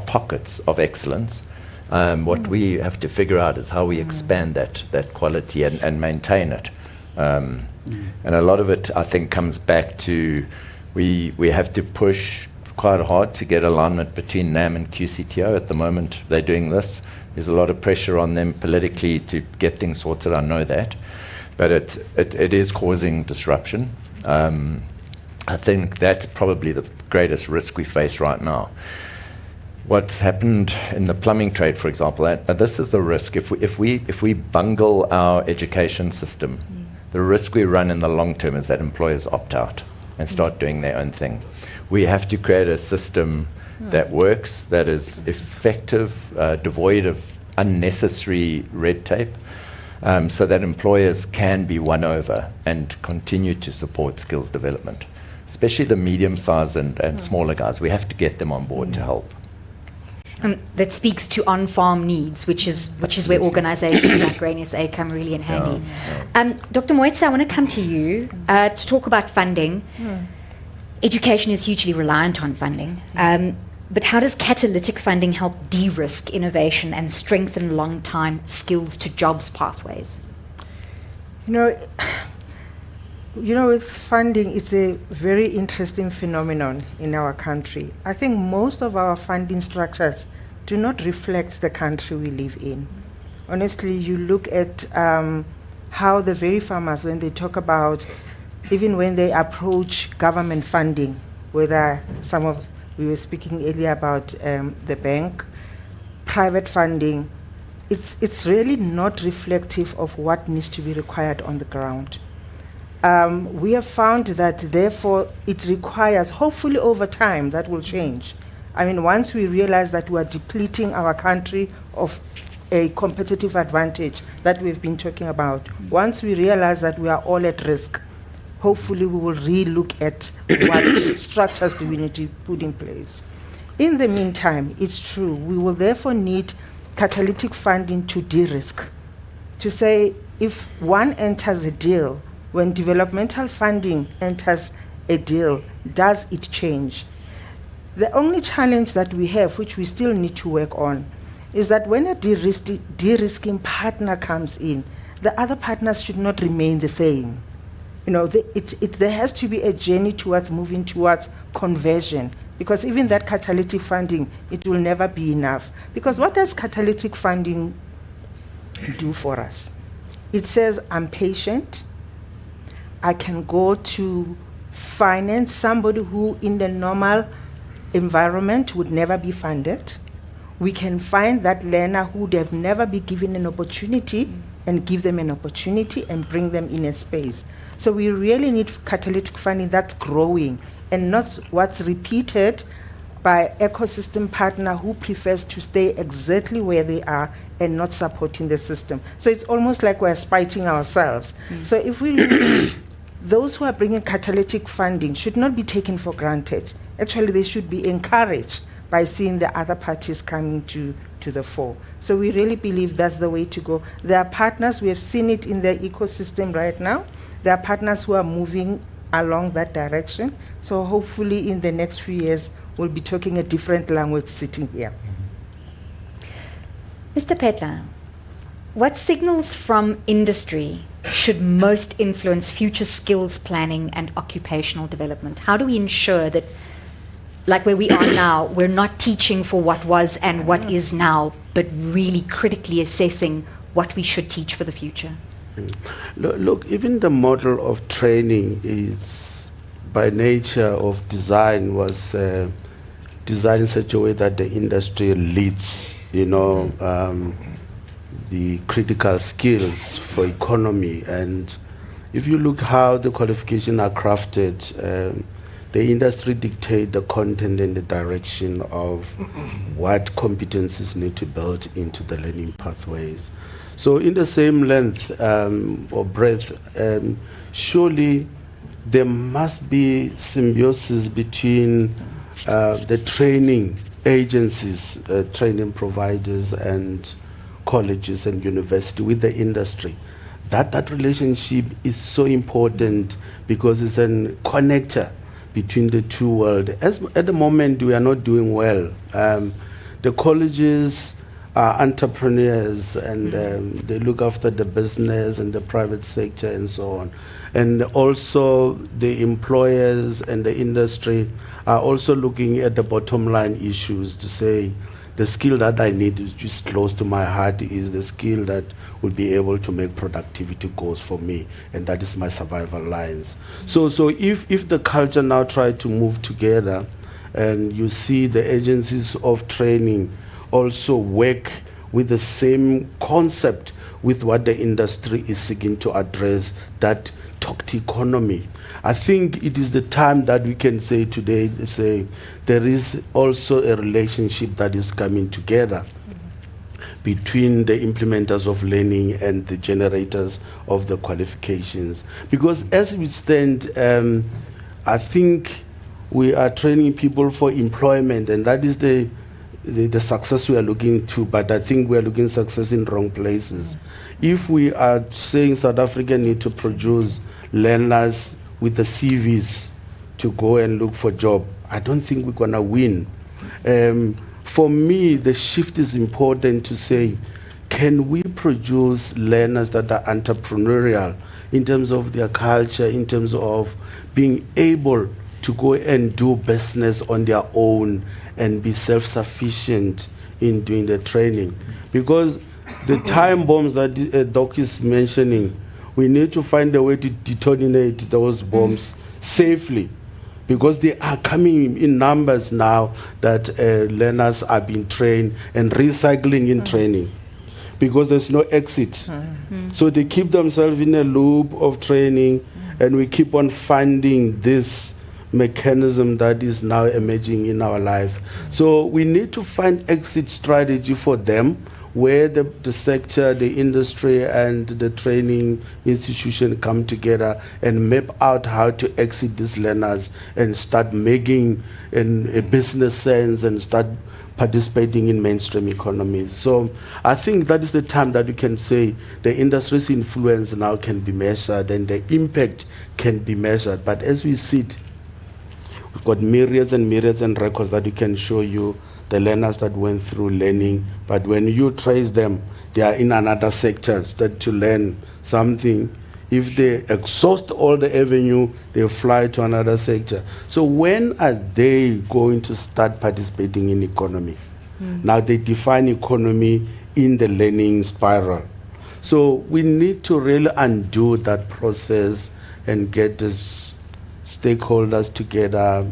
pockets of excellence. What we have to figure out is how we expand that quality and maintain it. And a lot of it, I think, comes back to we have to push quite hard to get alignment between NAM and QCTO. At the moment, they're doing this. There's a lot of pressure on them politically to get things sorted, I know that. But it is causing disruption. I think that's probably the greatest risk we face right now. What's happened in the plumbing trade, for example, this is the risk. If we bungle our education system, the risk we run in the long term is that employers opt out and start doing their own thing. We have to create a system that works, that is effective, devoid of unnecessary red tape, so that employers can be won over and continue to support skills development, especially the medium-sized and smaller guys. We have to get them on board to help. That speaks to on-farm needs, which is where organisations like GrainSA come really in handy. Dr. Moitse, I want to come to you to talk about funding. Education is hugely reliant on funding. But how does catalytic funding help de-risk innovation and strengthen long-time skills to jobs pathways? You know, with funding, it's a very interesting phenomenon in our country. I think most of our funding structures do not reflect the country we live in. Honestly, you look at how the very farmers, when they talk about, even when they approach government funding, whether we were speaking earlier about the bank, private funding, it's really not reflective of what needs to be required on the ground. We have found that, therefore, it requires, hopefully over time, that will change. I mean, once we realize that we are depleting our country of a competitive advantage that we've been talking about, once we realize that we are all at risk, hopefully we will re-look at what structures do we need to put in place. In the meantime, it's true, we will therefore need catalytic funding to de-risk, to say if one enters a deal, when developmental funding enters a deal, does it change? The only challenge that we have, which we still need to work on, is that when a de-risking partner comes in, the other partners should not remain the same. You know, there has to be a journey towards moving towards conversion, because even that catalytic funding, it will never be enough. Because what does catalytic funding do for us? It says, I'm patient, I can go to finance somebody who in the normal environment would never be funded. We can find that learner who would have never been given an opportunity and give them an opportunity and bring them in a space. So we really need catalytic funding that's growing and not what's repeated by ecosystem partner who prefers to stay exactly where they are and not supporting the system. So it's almost like we're spiting ourselves. So if we lose, those who are bringing catalytic funding should not be taken for granted. Actually, they should be encouraged by seeing the other parties coming to the fore. So we really believe that's the way to go. There are partners, we have seen it in the ecosystem right now. There are partners who are moving along that direction. So hopefully in the next few years, we'll be talking a different language sitting here. Mr. Petla, what signals from industry should most influence future skills planning and occupational development? How do we ensure that, like where we are now, we're not teaching for what was and what is now, but really critically assessing what we should teach for the future? Look, even the model of training is, by nature of design, was designed in such a way that the industry leads, the critical skills for economy. And if you look how the qualifications are crafted, the industry dictate the content and the direction of what competencies need to build into the learning pathways. So in the same length or breadth, surely there must be symbiosis between the training agencies, training providers, and colleges and university with the industry. That relationship is so important because it's a connector between the two worlds. At the moment, we are not doing well. The colleges are entrepreneurs, and they look after the business and the private sector and so on. And also the employers and the industry are also looking at the bottom line issues to say, the skill that I need is just close to my heart is the skill that will be able to make productivity goals for me, and that is my survival lines. So if the culture now try to move together, and you see the agencies of training also work with the same concept with what the industry is seeking to address, that talked economy. I think it is the time that we can say today, there is also a relationship that is coming together between the implementers of learning and the generators of the qualifications. Because as we stand, I think we are training people for employment, and that is the success we are looking to, but I think we are looking success in wrong places. If we are saying South Africa need to produce learners with the CVs to go and look for job, I don't think we're gonna win. For me, the shift is important to say, can we produce learners that are entrepreneurial in terms of their culture, in terms of being able to go and do business on their own and be self-sufficient in doing the training? Because the time bombs that Doc is mentioning, we need to find a way to detonate those bombs safely, because they are coming in numbers now that learners are being trained and recycling in training, because there's no exit. So they keep themselves in a loop of training, and we keep on funding this mechanism that is now emerging in our life. So we need to find exit strategy for them, where the sector, the industry, and the training institution come together and map out how to exit these learners and start making a business sense and start participating in mainstream economies. So I think that is the time that we can say the industry's influence now can be measured and the impact can be measured. But as we sit, we've got myriads and myriads and records that we can show you the learners that went through learning, but when you trace them, they are in another sector that to learn something. If they exhaust all the avenue, they fly to another sector. So when are they going to start participating in economy? Now they define economy in the learning spiral. So we need to really undo that process and get the stakeholders together,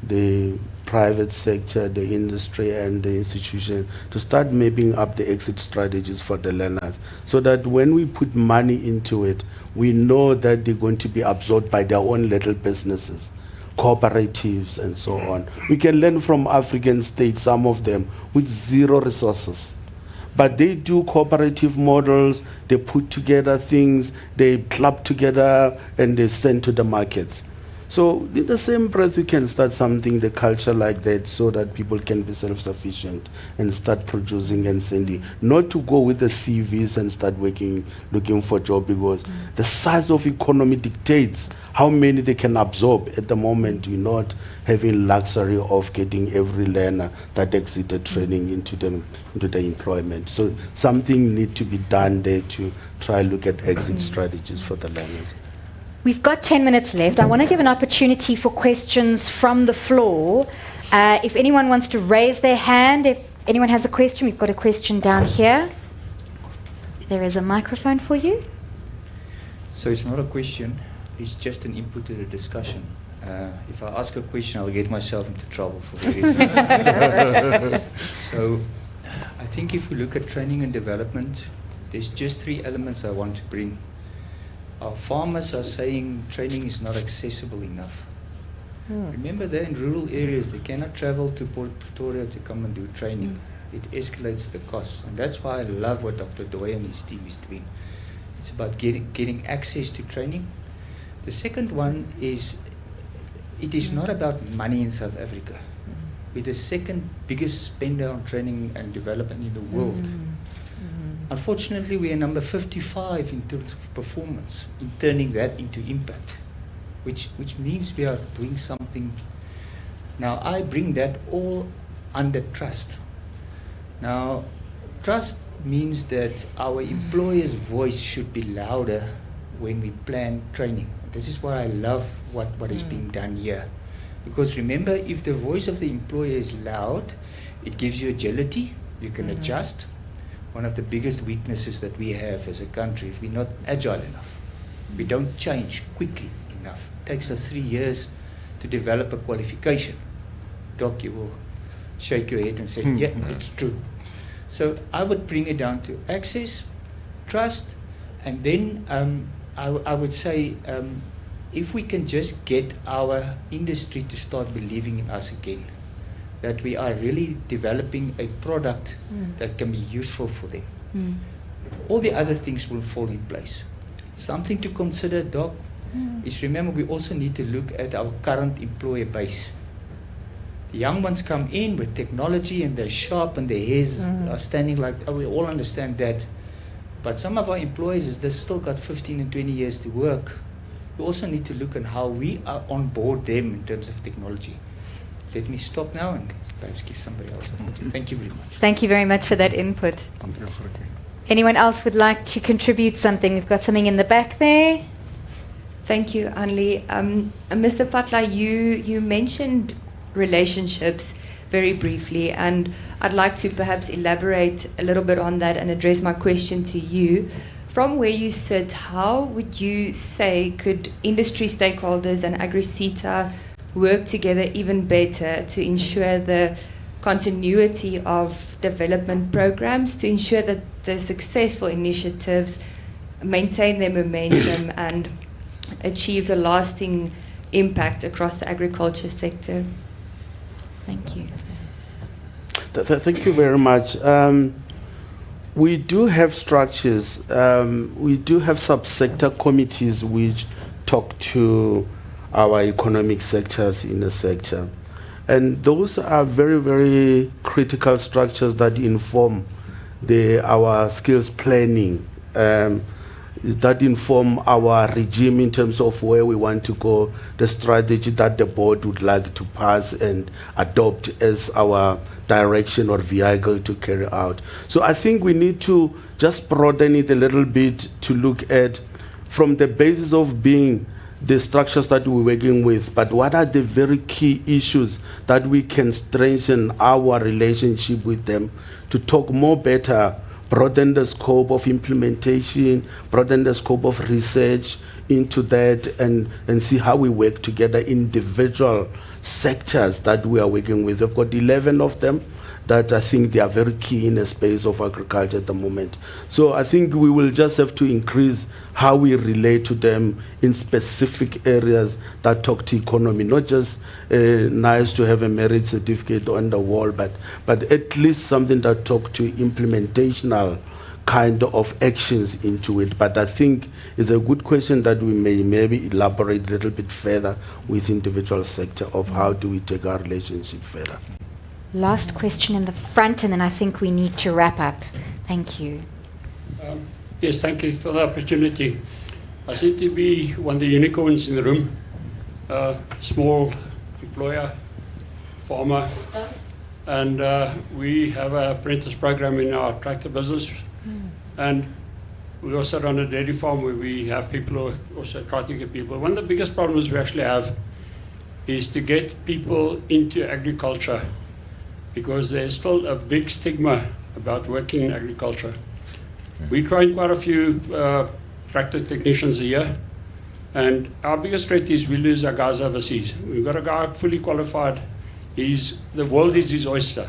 the private sector, the industry, and the institution, to start mapping up the exit strategies for the learners, so that when we put money into it, we know that they're going to be absorbed by their own little businesses, cooperatives, and so on. We can learn from African states, some of them, with zero resources. But they do cooperative models, they put together things, they club together, and they send to the markets. So in the same breath, we can start something, the culture like that, so that people can be self-sufficient and start producing and sending. Not to go with the CVs and start looking for job, because the size of economy dictates how many they can absorb. At the moment, we're not having luxury of getting every learner that exited training into the employment. So something need to be done there to try look at exit strategies for the learners. We've got 10 minutes left. I want to give an opportunity for questions from the floor. If anyone wants to raise their hand, if anyone has a question, we've got a question down here. There is a microphone for you. So it's not a question, it's just an input to the discussion. If I ask a question, I'll get myself into trouble for various reasons. So I think if we look at training and development, there's just 3 elements I want to bring. Our farmers are saying training is not accessible enough. Remember, they're in rural areas, they cannot travel to Port Pretoria to come and do training. It escalates the costs, and that's why I love what Dr. Doy and his team is doing. It's about getting access to training. The second one is, it is not about money in South Africa. We're the second biggest spender on training and development in the world. Unfortunately, we are number 55 in terms of performance, in turning that into impact, which means we are doing something. Now, I bring that all under trust. Now, trust means that our employer's voice should be louder when we plan training. This is why I love what is being done here. Because remember, if the voice of the employer is loud, it gives you agility, you can adjust. One of the biggest weaknesses that we have as a country is we're not agile enough. We don't change quickly enough. It takes us 3 years to develop a qualification. Doc, you will shake your head and say, yeah, it's true. So I would bring it down to access, trust, and then I would say if we can just get our industry to start believing in us again, that we are really developing a product that can be useful for them. All the other things will fall in place. Something to consider, Doc, is remember we also need to look at our current employer base. The young ones come in with technology and they're sharp and their hairs are standing like, we all understand that. But some of our employees, they've still got 15 and 20 years to work. We also need to look at how we are on board them in terms of technology. Let me stop now and perhaps give somebody else an opportunity. Thank you very much. Thank you very much for that input. Anyone else would like to contribute something? We've got something in the back there. Thank you, Anli. Mr. Patla, you mentioned relationships very briefly, and I'd like to perhaps elaborate a little bit on that and address my question to you. From where you sit, how would you say could industry stakeholders and AgriSeta work together even better to ensure the continuity of development programs, to ensure that the successful initiatives maintain their momentum and achieve the lasting impact across the agriculture sector? Thank you. Thank you very much. We do have structures. We do have subsector committees which talk to our economic sectors in the sector. And those are very, very critical structures that inform our skills planning, that inform our regime in terms of where we want to go, the strategy that the board would like to pass and adopt as our direction or vehicle to carry out. So I think we need to just broaden it a little bit to look at from the basis of being the structures that we're working with, but what are the very key issues that we can strengthen our relationship with them to talk more better, broaden the scope of implementation, broaden the scope of research into that, and see how we work together, individual sectors that we are working with. We've got 11 of them that I think they are very key in the space of agriculture at the moment. So I think we will just have to increase how we relate to them in specific areas that talk to economy, not just nice to have a merit certificate on the wall, but at least something that talk to implementational kind of actions into it. But I think it's a good question that we may maybe elaborate a little bit further with individual sector of how do we take our relationship further. Last question in the front, and then I think we need to wrap up. Thank you. Yes, thank you for the opportunity. I seem to be one of the unicorns in the room. Small employer, farmer, and we have an apprentice program in our tractor business. And we also run a dairy farm where we have people who also try to get people. One of the biggest problems we actually have is to get people into agriculture, because there's still a big stigma about working in agriculture. We train quite a few tractor technicians a year, and our biggest threat is we lose our guys overseas. We've got a guy fully qualified. The world is his oyster.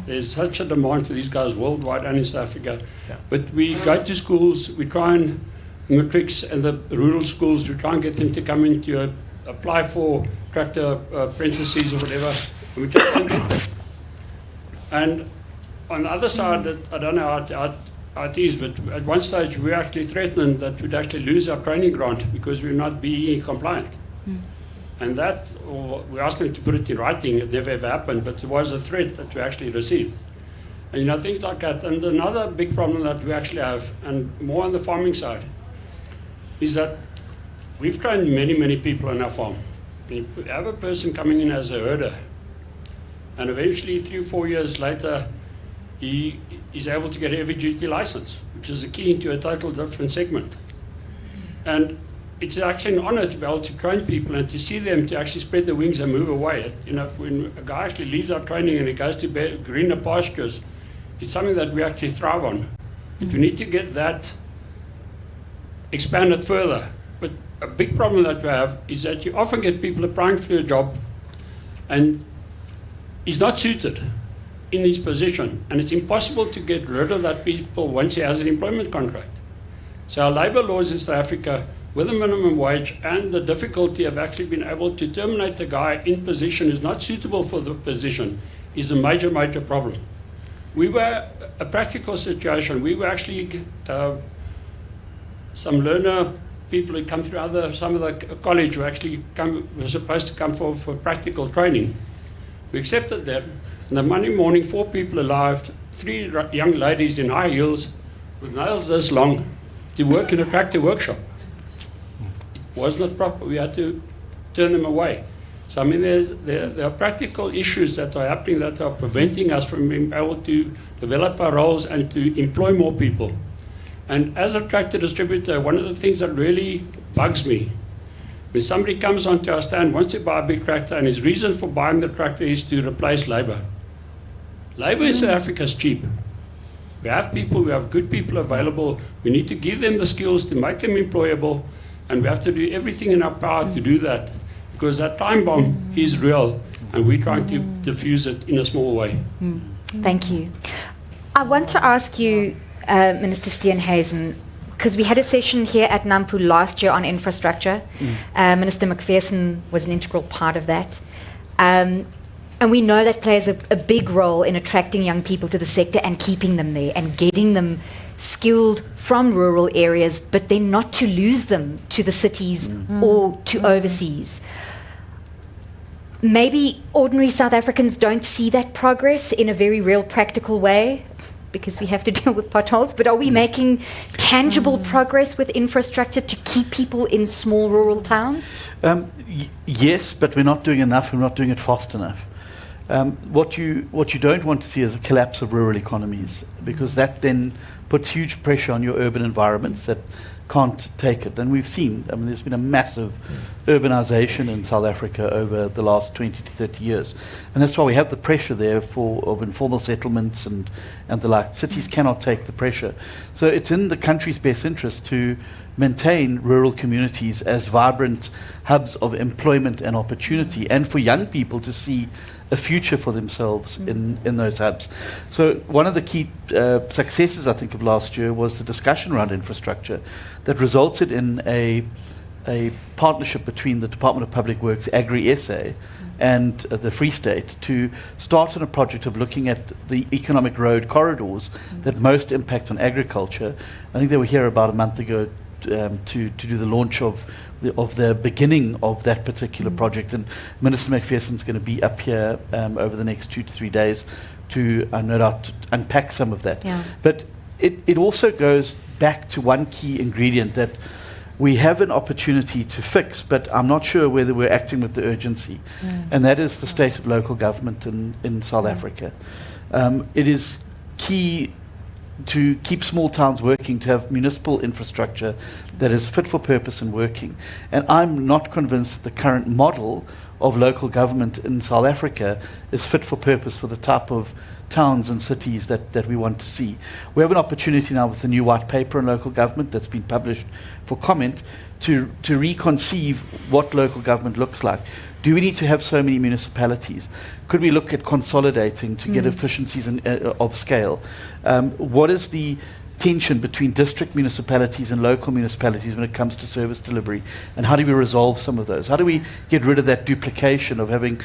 There's such a demand for these guys worldwide and in South Africa. Yeah. But we go to schools, we try and matrics and the rural schools, we try and get them to come in to apply for tractor apprentices or whatever, and we just don't get them. And on the other side, I don't know how it is, but at one stage we actually threatened that we'd actually lose our training grant because we're not BE compliant. And that, or we asked them to put it in writing, it never ever happened, but it was a threat that we actually received. And things like that. And another big problem that we actually have, and more on the farming side, is that we've trained many, many people on our farm. You have a person coming in as a herder, and eventually 3 or 4 years later, he is able to get a heavy duty license, which is a key into a total different segment. And it's actually an honor to be able to train people and to see them to actually spread their wings and move away. When a guy actually leaves our training and he goes to greener pastures, it's something that we actually thrive on. But we need to get that expanded further. But a big problem that we have is that you often get people applying for a job and he's not suited in his position, and it's impossible to get rid of that people once he has an employment contract. So our labour laws in South Africa, with a minimum wage and the difficulty of actually being able to terminate a guy in position who's not suitable for the position, is a major, major problem. We were a practical situation. We were actually some learner people who come through some of the college were supposed to come for practical training. We accepted them. And the Monday morning, 4 people arrived, 3 young ladies in high heels with nails this long to work in a tractor workshop. It was not proper. We had to turn them away. So I mean, there are practical issues that are happening that are preventing us from being able to develop our roles and to employ more people. And as a tractor distributor, one of the things that really bugs me, when somebody comes onto our stand, wants to buy a big tractor, and his reason for buying the tractor is to replace labour. Labour in South Africa is cheap. We have people, we have good people available. We need to give them the skills to make them employable, and we have to do everything in our power to do that, because that time bomb is real, and we're trying to diffuse it in a small way. Thank you. I want to ask you, Minister Steenhuisen, because we had a session here at NAMPO last year on infrastructure. Minister McPherson was an integral part of that. And we know that plays a big role in attracting young people to the sector and keeping them there and getting them skilled from rural areas, but then not to lose them to the cities or to overseas. Maybe ordinary South Africans don't see that progress in a very real practical way, because we have to deal with potholes, but are we making tangible progress with infrastructure to keep people in small rural towns? Yes, but we're not doing enough, we're not doing it fast enough. What you don't want to see is a collapse of rural economies, because that then puts huge pressure on your urban environments that can't take it. And we've seen, there's been a massive urbanization in South Africa over the last 20 to 30 years. And that's why we have the pressure there of informal settlements and the like. Cities cannot take the pressure. So it's in the country's best interest to maintain rural communities as vibrant hubs of employment and opportunity, and for young people to see a future for themselves in those hubs. So one of the key successes, I think, of last year was the discussion around infrastructure that resulted in a partnership between the Department of Public Works, AgriSA, and the Free State to start on a project of looking at the economic road corridors that most impact on agriculture. I think they were here about a month ago to do the launch of the beginning of that particular project, and Minister McPherson's going to be up here over the next 2 to 3 days to no doubt unpack some of that. Yeah. But it also goes back to one key ingredient that we have an opportunity to fix, but I'm not sure whether we're acting with the urgency. And that is the state of local government in South Africa. It is key to keep small towns working, to have municipal infrastructure that is fit for purpose and working. And I'm not convinced that the current model of local government in South Africa is fit for purpose for the type of towns and cities that we want to see. We have an opportunity now with the new white paper on local government that's been published for comment to reconceive what local government looks like. Do we need to have so many municipalities? Could we look at consolidating to get efficiencies of scale? What is the tension between district municipalities and local municipalities when it comes to service delivery? And how do we resolve some of those? How do we get rid of that duplication of having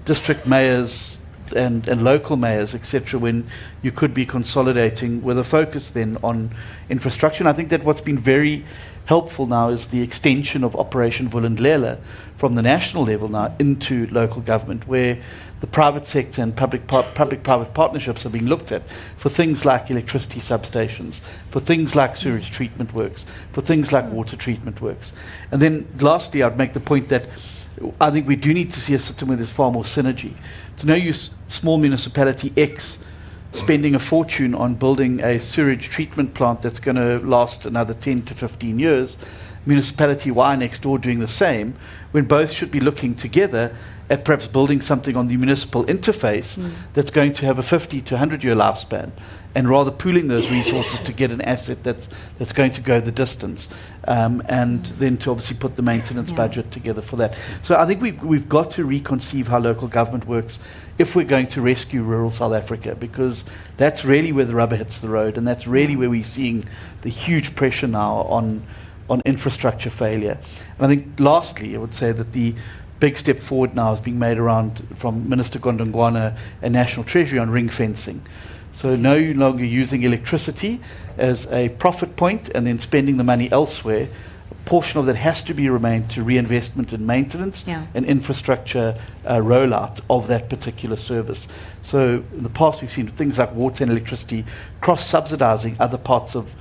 district mayors and local mayors, etc., when you could be consolidating with a focus then on infrastructure? And I think that what's been very helpful now is the extension of Operation Vulindlela from the national level now into local government, where the private sector and public-private partnerships are being looked at for things like electricity substations, for things like sewage treatment works, for things like water treatment works. And then lastly, I'd make the point that I think we do need to see a system where there's far more synergy. To no use small municipality X spending a fortune on building a sewage treatment plant that's going to last another 10 to 15 years, municipality Y next door doing the same, when both should be looking together at perhaps building something on the municipal interface that's going to have a 50 to 100-year lifespan, and rather pooling those resources to get an asset that's going to go the distance, and then to obviously put the maintenance budget together for that. So I think we've got to reconceive how local government works if we're going to rescue rural South Africa, because that's really where the rubber hits the road, and that's really where we're seeing the huge pressure now on infrastructure failure. And I think lastly, I would say that the big step forward now is being made around from Minister Gondongwana and National Treasury on ring fencing. So no longer using electricity as a profit point and then spending the money elsewhere. A portion of that has to be remained to reinvestment in maintenance and infrastructure rollout of that particular service. So in the past we've seen things like water and electricity cross-subsidizing other parts of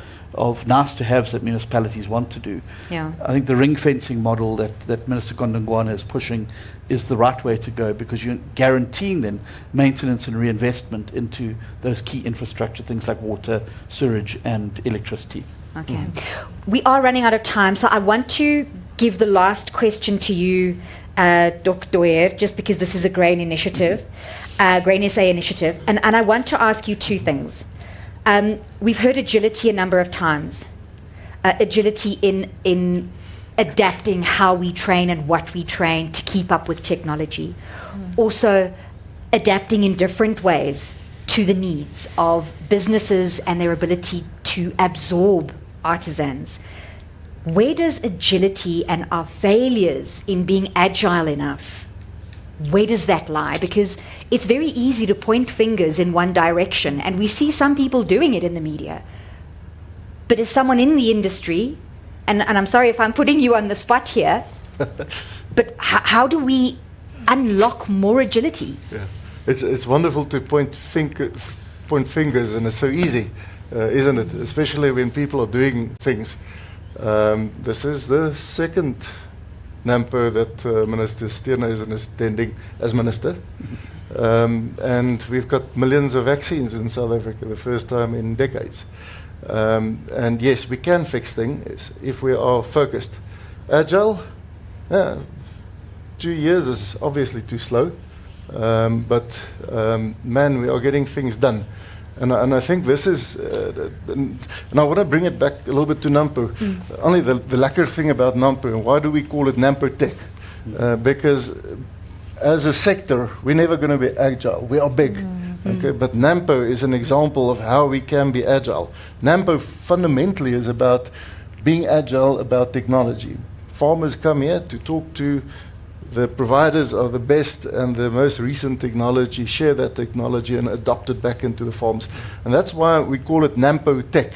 nice-to-haves that municipalities want to do. I think the ring-fencing model that Minister Gondongwana is pushing is the right way to go, because you're guaranteeing then maintenance and reinvestment into those key infrastructure, things like water, sewage, and electricity. Okay. We are running out of time, so I want to give the last question to you, Dr. Doyer, just because this is a GrainSA initiative, and I want to ask you two things. We've heard agility a number of times. Agility in adapting how we train and what we train to keep up with technology. Also, adapting in different ways to the needs of businesses and their ability to absorb artisans. Where does agility and our failures in being agile enough, where does that lie? Because it's very easy to point fingers in one direction, and we see some people doing it in the media. But as someone in the industry, and I'm sorry if I'm putting you on the spot here, but how do we unlock more agility? Yeah. It's wonderful to point fingers, and it's so easy, isn't it? Especially when people are doing things. This is the second NAMPO that Minister Steenhuisen is attending as minister. And we've got millions of vaccines in South Africa, the first time in decades. And yes, we can fix things if we are focused. Agile, 2 years is obviously too slow, but man, we are getting things done. And I think this is, and I want to bring it back a little bit to NAMPO. Only the lekker thing about NAMPO, and why do we call it NAMPO Tech? Because as a sector, we're never going to be agile. We are big. Okay, but NAMPO is an example of how we can be agile. NAMPO fundamentally is about being agile about technology. Farmers come here to talk to the providers of the best and the most recent technology, share that technology and adopt it back into the farms. And that's why we call it NAMPO Tech.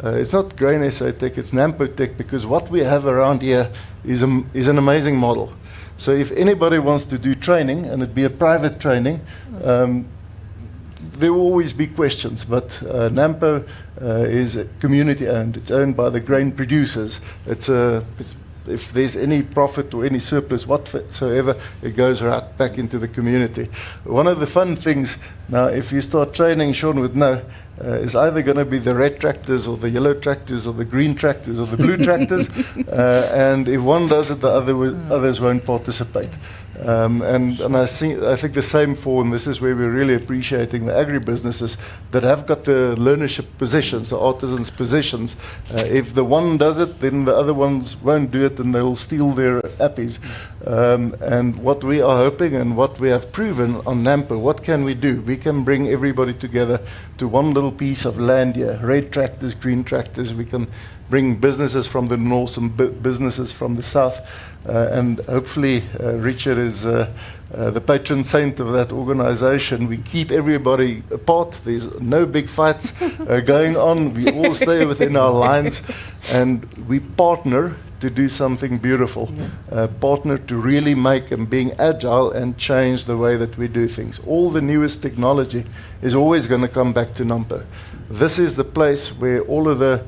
It's not GrainSA Tech, it's NAMPO Tech, because what we have around here is an amazing model. So if anybody wants to do training, and it be a private training, there will always be questions, but NAMPO is community owned. It's owned by the grain producers. If there's any profit or any surplus whatsoever, it goes right back into the community. One of the fun things now, if you start training, Sean would know, is either going to be the red tractors or the yellow tractors or the green tractors or the blue tractors, and if one does it, the others won't participate. And I think the same for, and this is where we're really appreciating the agribusinesses that have got the learnership positions, the artisans' positions. If the one does it, then the other ones won't do it, and they'll steal their appies. And what we are hoping and what we have proven on NAMPO, what can we do? We can bring everybody together to one little piece of land here, red tractors, green tractors. We can bring businesses from the north and businesses from the south. And hopefully Richard is the patron saint of that organization. We keep everybody apart. There's no big fights going on. We all stay within our lines, and we partner to do something beautiful. Partner to really make and being agile and change the way that we do things. All the newest technology is always going to come back to NAMPO. This is the place where all of the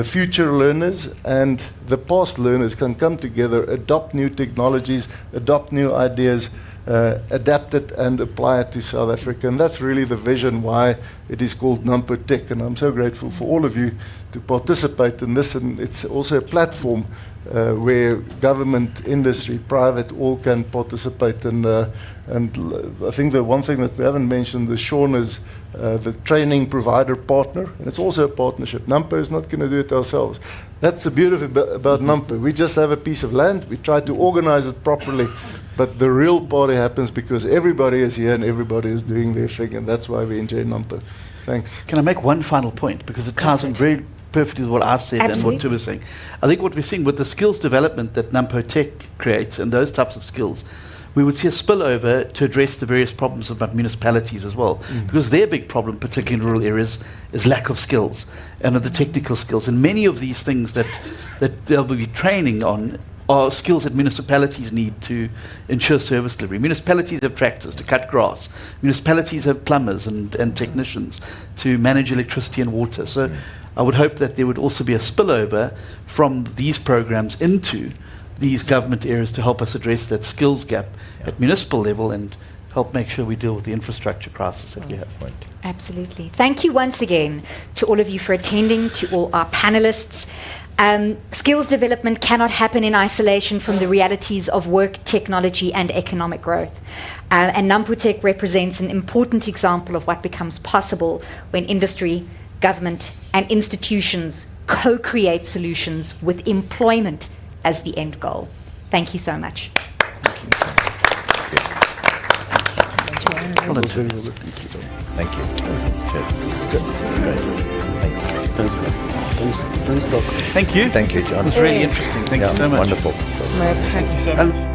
future learners and the past learners can come together, adopt new technologies, adopt new ideas, adapt it and apply it to South Africa. And that's really the vision why it is called NAMPO Tech. And I'm so grateful for all of you to participate in this. And it's also a platform where government, industry, private, all can participate. And I think the one thing that we haven't mentioned, the Sean is the training provider partner, and it's also a partnership. NAMPO is not going to do it ourselves. That's the beauty about NAMPO. We just have a piece of land. We try to organize it properly, but the real party happens because everybody is here and everybody is doing their thing, and that's why we enjoy NAMPO. Thanks. Can I make one final point? Because it ties in very perfectly with what I said and what Tim was saying. I think what we're seeing with the skills development that NAMPO Tech creates and those types of skills, we would see a spillover to address the various problems about municipalities as well. Because their big problem, particularly in rural areas, is lack of skills and of the technical skills. And many of these things that they'll be training on are skills that municipalities need to ensure service delivery. Municipalities have tractors to cut grass. Municipalities have plumbers and technicians to manage electricity and water. So I would hope that there would also be a spillover from these programs into these government areas to help us address that skills gap at municipal level and help make sure we deal with the infrastructure crisis that we have. Absolutely. Thank you once again to all of you for attending, to all our panelists. Skills development cannot happen in isolation from the realities of work, technology, and economic growth. And NAMPO Tech represents an important example of what becomes possible when industry, government, and institutions co-create solutions with employment as the end goal. Thank you so much. Thank you. Cheers. Good. That's great. Thanks. Thank you. Thank you, John. It was really interesting. Thank you so much. Wonderful. My pleasure.